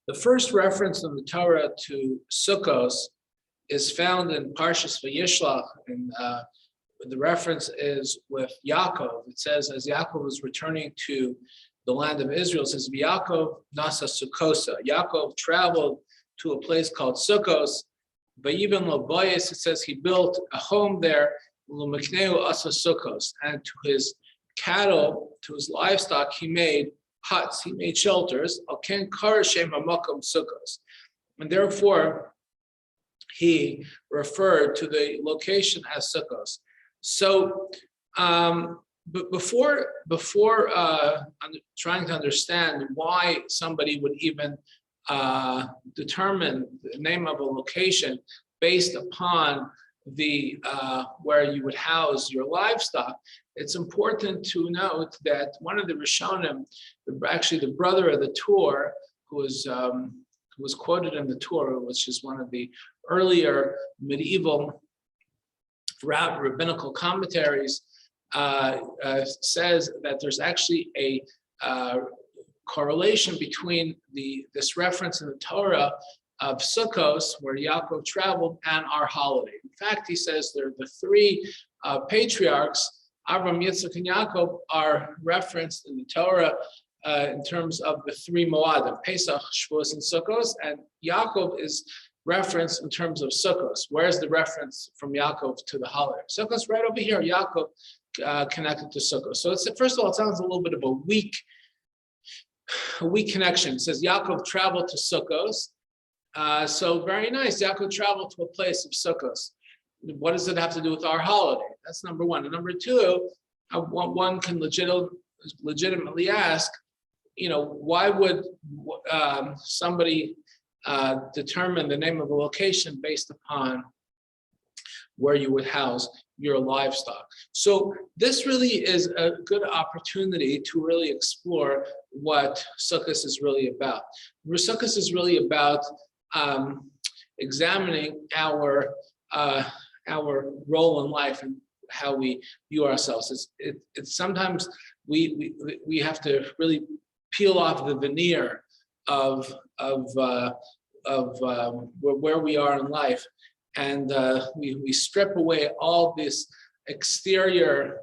The first reference in the Torah to Sukos is found in Parshas Vayishlach, and the reference is with Yaakov. It says, as Yaakov was returning to the land of Israel, it says, Yaakov nasa Sukosa. Yaakov traveled to a place called Sukos. Vayiben lo bayis, it says he built a home there, Lumikneu asa Sukos, and to his cattle, to his livestock, he made huts, he made shelters. Alken karashem hamakom Sukos, and therefore he referred to the location as Sukos. So, but before trying to understand why somebody would even determine the name of a location based upon the where you would house your livestock, it's important to note that one of the Rishonim, actually the brother of the Torah, who was quoted in the Torah, which is one of the earlier medieval rabbinical commentaries, says that there's actually a correlation between this reference in the Torah of Sukos, where Yaakov traveled, and our holiday. In fact, he says there the three patriarchs, Avram, Yitzchak, and Yaakov, are referenced in the Torah in terms of the three Moadim, Pesach, Shavuos, and Sukos, and Yaakov is referenced in terms of Sukos. Where's the reference from Yaakov to the holiday? Sukos right over here, Yaakov connected to Sukos. So it's, first of all, it sounds a little bit of a weak connection. It says Yaakov traveled to Sukos. So very nice. Yaakov traveled to a place of Sukos. What does it have to do with our holiday? That's number one. And number two, one can legitimately ask, why would somebody determine the name of a location based upon where you would house your livestock? So this really is a good opportunity to really explore what Sukos is really about. Sukos is really about examining our role in life and how we view ourselves. It's sometimes we have to really peel off the veneer of where we are in life, and we strip away all this exterior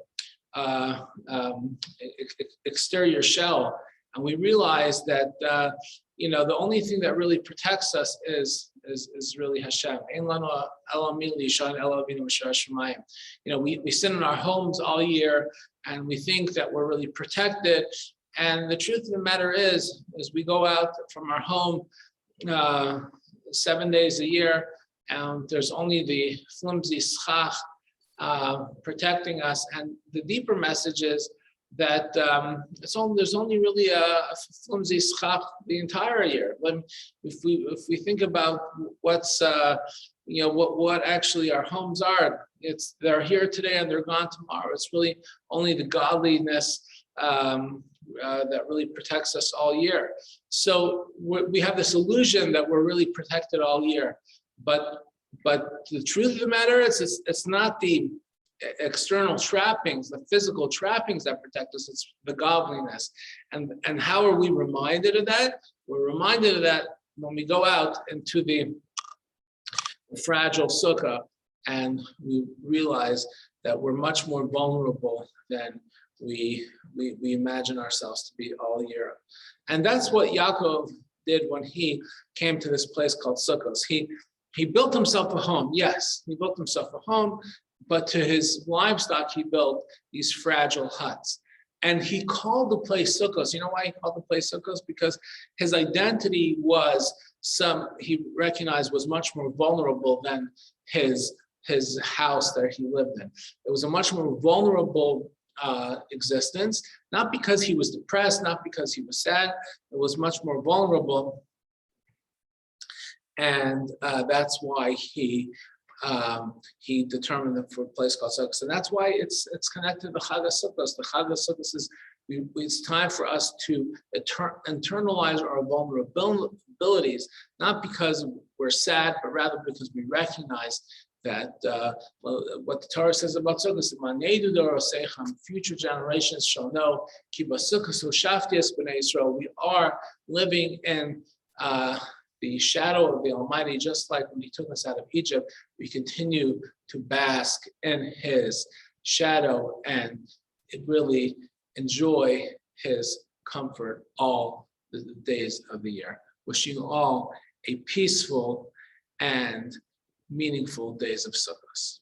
shell, and we realize that the only thing that really protects us is really Hashem. We sit in our homes all year and we think that we're really protected. And the truth of the matter is we go out from our home 7 days a year, and there's only the flimsy schach protecting us. And the deeper message is that there's only really a flimsy schach the entire year. If we think about what's what actually our homes are, they're here today and they're gone tomorrow. It's really only the godliness that really protects us all year. So we have this illusion that we're really protected all year, but the truth of the matter is it's not the external trappings, the physical trappings that protect us, it's the godliness. And how are we reminded of that? We're reminded of that when we go out into the fragile sukkah and we realize that we're much more vulnerable than we imagine ourselves to be all year. And that's what Yaakov did when he came to this place called Sukos. He built himself a home. Yes, he built himself a home, but to his livestock, he built these fragile huts. And he called the place Sukos. You know why he called the place Sukos? Because his identity he recognized was much more vulnerable than his house that he lived in. It was a much more vulnerable existence, not because he was depressed, not because he was sad. It was much more vulnerable. And that's why he determined it for a place called Sukos, and that's why it's connected to the Chag HaSukos. The Chag HaSukos is it's time for us to internalize our vulnerabilities, not because we're sad, but rather because we recognize that what the Torah says about Sukos, future generations shall know, we are living in the shadow of the Almighty, just like when He took us out of Egypt, we continue to bask in His shadow and really enjoy His comfort all the days of the year. Wishing you all a peaceful and meaningful days of Sukos.